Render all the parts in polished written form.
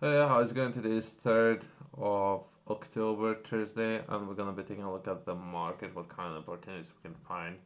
Hey, how's it going? Today is 3rd of October, Thursday, and we're gonna be taking a look at the market, what kind of opportunities we can find.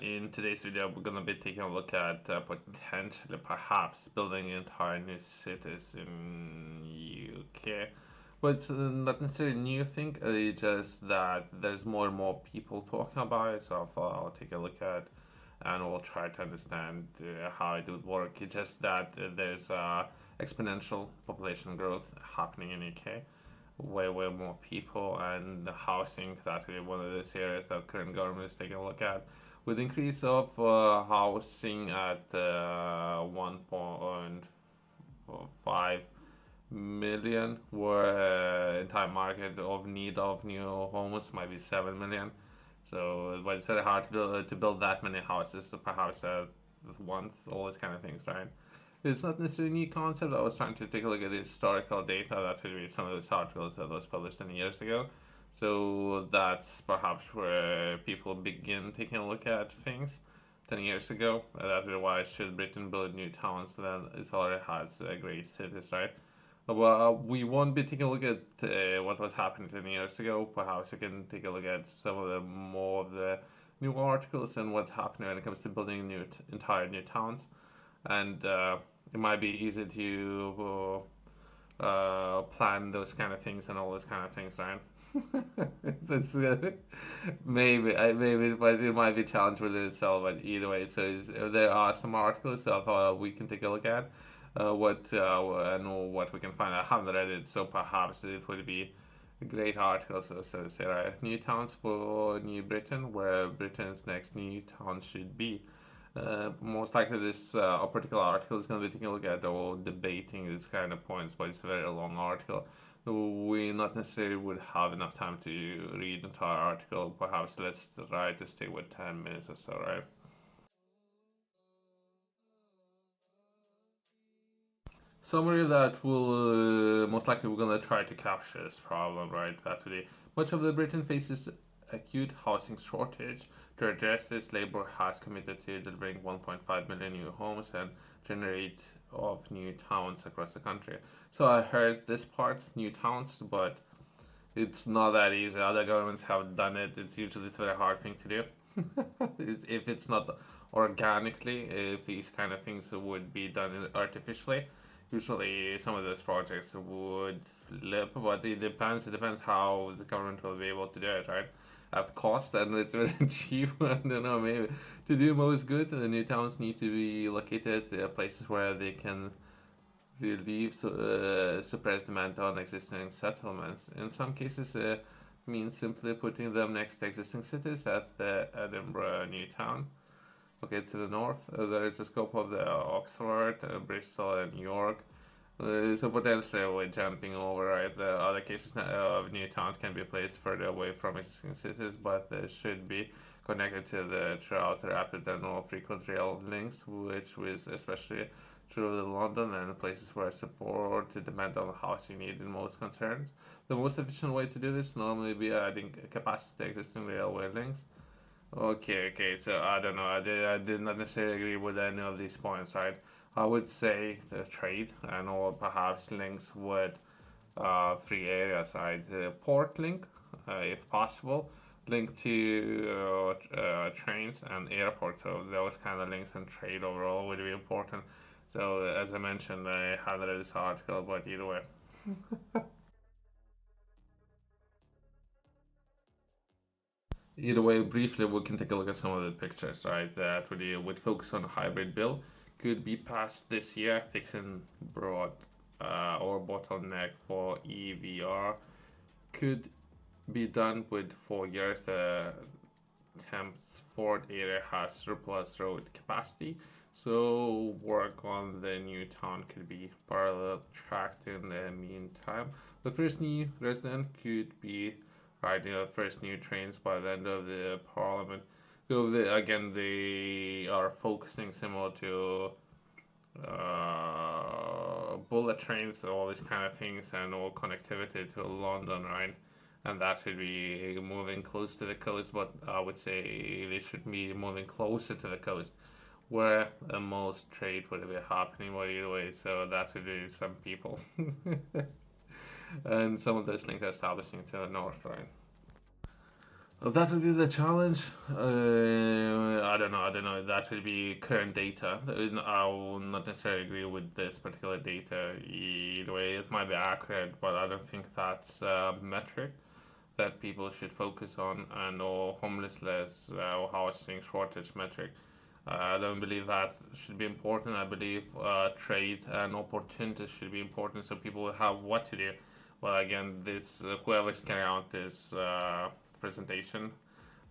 In today's video, we're gonna be taking a look at potentially, perhaps, building entire new cities in UK. But it's not necessarily a new thing, it's just that there's more and more people talking about it, so I thought I'll take a look at and we'll try to understand how it would work. It's just that there's exponential population growth happening in UK, way more people, and the housing that will be one of those areas that current government is taking a look at. With increase of housing at 1.5 million, where entire market of need of new homes might be 7 million. So, but it's very hard to build that many houses per house at once, all these kind of things, right? It's not necessarily a new concept. I was trying to take a look at the historical data that would read some of those articles that was published 10 years ago. So that's perhaps where people begin taking a look at things 10 years ago. That's why should Britain build new towns then it already has great cities, right? Well, we won't be taking a look at what was happening 10 years ago. Perhaps we can take a look at some of the more of the new articles and what's happening when it comes to building entire new towns. And it might be easy to plan those kind of things and all those kind of things, right? That's maybe, but it might be a challenge within itself. But either way, so there are some articles so I thought we can take a look at what and what we can find. I haven't read it, so perhaps it would be a great article. So say right, new towns for New Britain, where Britain's next new town should be. Most likely, this particular article is going to be taking a look at or debating these kind of points, but it's a very long article. We not necessarily would have enough time to read the entire article. Perhaps let's try to stay with 10 minutes or so, right? Summary that will most likely we're gonna try to capture this problem, right? That today much of the Britain faces acute housing shortage. To address this, Labour has committed to delivering 1.5 million new homes and generate of new towns across the country. So I heard this part, new towns, but it's not that easy. Other governments have done it. It's a very hard thing to do. If it's not organically, if these kind of things would be done artificially, usually some of those projects would flip. But it depends. It depends how the government will be able to do it, right? At cost, and it's very cheap. I don't know. Maybe to do most good, the new towns need to be located places where they can relieve suppressed demand on existing settlements. In some cases, means simply putting them next to existing cities at the Edinburgh new town. Okay, to the north, there is a scope of the Oxford, Bristol, and York. So potentially we're jumping over, right? The other cases of new towns can be placed further away from existing cities, but they should be connected to the throughout rapid and more frequent rail links, which was especially true in London and places where support to demand on the housing need in most concerns. The most efficient way to do this normally be adding capacity to existing railway links. Okay, so I don't know. I did not necessarily agree with any of these points, right? I would say the trade and or perhaps links with free areas, right? The port link, if possible, link to trains and airports. So those kind of links and trade overall would be important. So as I mentioned, I had read this article, but either way. Either way, briefly, we can take a look at some of the pictures, right? That would focus on a hybrid build could be passed this year, fixing broad or bottleneck for EVR could be done with 4 years. The Thamesford area has surplus road capacity, so work on the new town could be parallel tracked in the meantime. The first new resident could be riding the first new trains by the end of the parliament. So again, they are focusing similar to bullet trains, all these kind of things, and all connectivity to London, right? And that should be moving close to the coast, but I would say they should be moving closer to the coast. where most trade would be happening by either way. So that would be some people, and some of those links are establishing to the north, right? That would be the challenge. I don't know. I don't know. That would be current data. I will not necessarily agree with this particular data either way. It might be accurate, but I don't think that's a metric that people should focus on, and or homelessness or housing shortage metric. I don't believe that should be important. I believe trade and opportunities should be important, so people will have what to do. Well, again, this whoever's carrying out this presentation,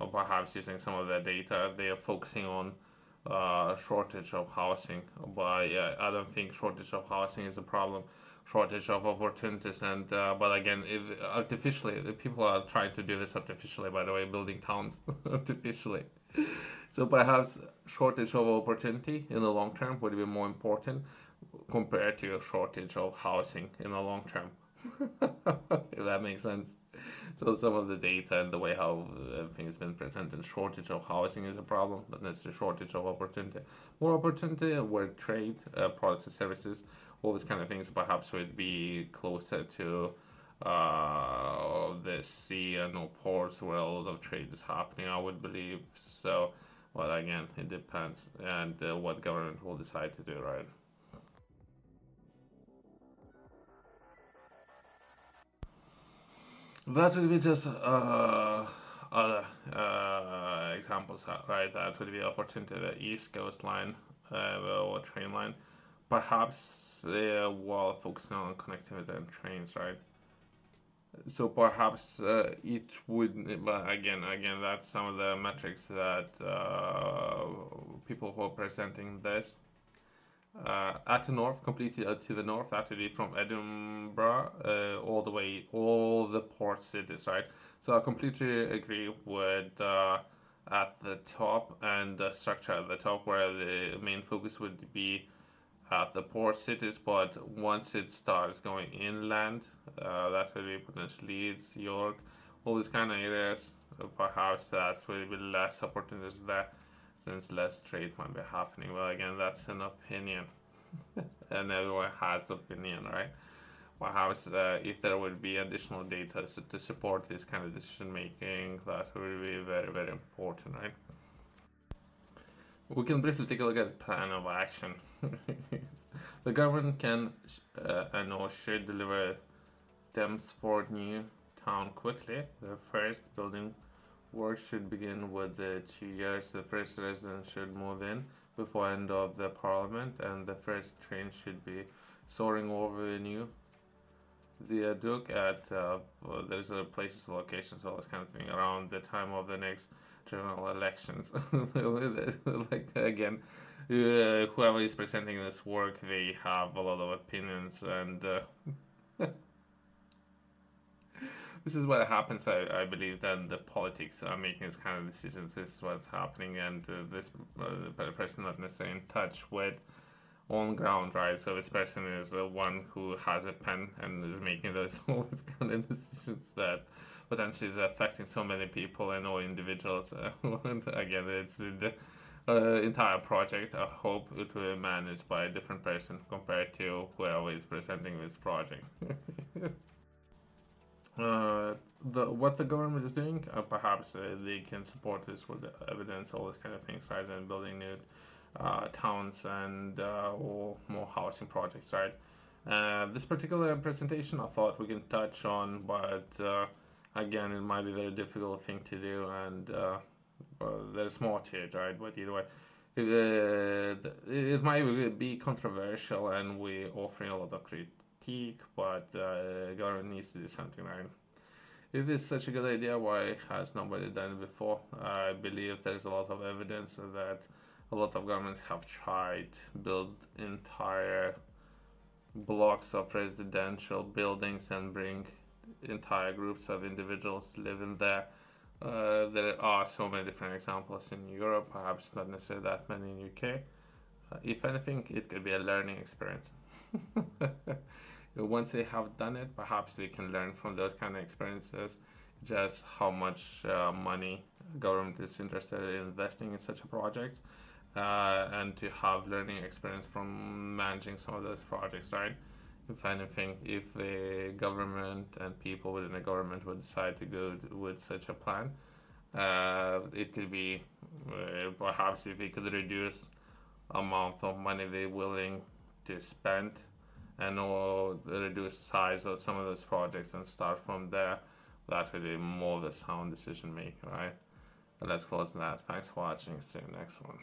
or perhaps using some of their data, they are focusing on shortage of housing. But yeah, I don't think shortage of housing is a problem. Shortage of opportunities, and but again, if artificially, if people are trying to do this artificially, by the way, building towns artificially. So perhaps shortage of opportunity in the long term would be more important compared to a shortage of housing in the long term. If that makes sense. So some of the data and the way how everything has been presented, shortage of housing is a problem, not necessarily shortage of opportunity. More opportunity where trade, products and services, all these kind of things perhaps would be closer to the sea and no ports where a lot of trade is happening, I would believe. So, well, again, it depends, and what government will decide to do, right? That would be just other examples, right? That would be opportunity the East Coast line or train line, perhaps while focusing on connectivity and trains, right? So perhaps it would, but again, that's some of the metrics that people who are presenting this at the north, completely to the north, actually from Edinburgh all the way, all the port cities, right? So I completely agree with at the top and the structure at the top, where the main focus would be at the port cities, but once it starts going inland, that will be potentially Leeds, York, all these kind of areas. Perhaps that's will be less opportunities there, since less trade might be happening. Well, again, that's an opinion, and everyone has opinion, right? Perhaps if there would be additional data to support this kind of decision making, that would be very, very important, right? We can briefly take a look at the plan of action. The government can and or should deliver Deptford new town quickly. The first building work should begin with the 2 years. The first resident should move in before end of the parliament, and the first train should be soaring over the new viaduct at there's a places, locations, all this kind of thing around the time of the next general elections. Like again, whoever is presenting this work, they have a lot of opinions, and this is what happens. I believe then the politics are making this kind of decisions. This is what's happening, and this person not necessarily in touch with on ground, right? So this person is the one who has a pen and is making those all these kind of decisions that potentially is affecting so many people and all individuals. And again, it's the entire project. I hope it will be managed by a different person compared to whoever is presenting this project. What the government is doing, perhaps they can support this with evidence, all this kind of things, right? And building new towns and or more housing projects, right? This particular presentation, I thought we can touch on, but again, it might be a very difficult thing to do, and there's more to it, right? But either way, it might be controversial, and we're offering a lot of critique, but government needs to do something, right? If it's such a good idea, why has nobody done it before? I believe there's a lot of evidence that a lot of governments have tried to build entire blocks of residential buildings and bring entire groups of individuals to live in there. There are so many different examples in Europe, perhaps not necessarily that many in UK. If anything, it could be a learning experience. Once they have done it, perhaps we can learn from those kind of experiences just how much money government is interested in investing in such a project, and to have learning experience from managing some of those projects, right? If anything, if the government and people within the government would decide to go with such a plan, it could be perhaps if it could reduce amount of money they're willing to spend and or reduce size of some of those projects and start from there. That would be more of a sound decision making, right? But let's close that. Thanks for watching. See you next one.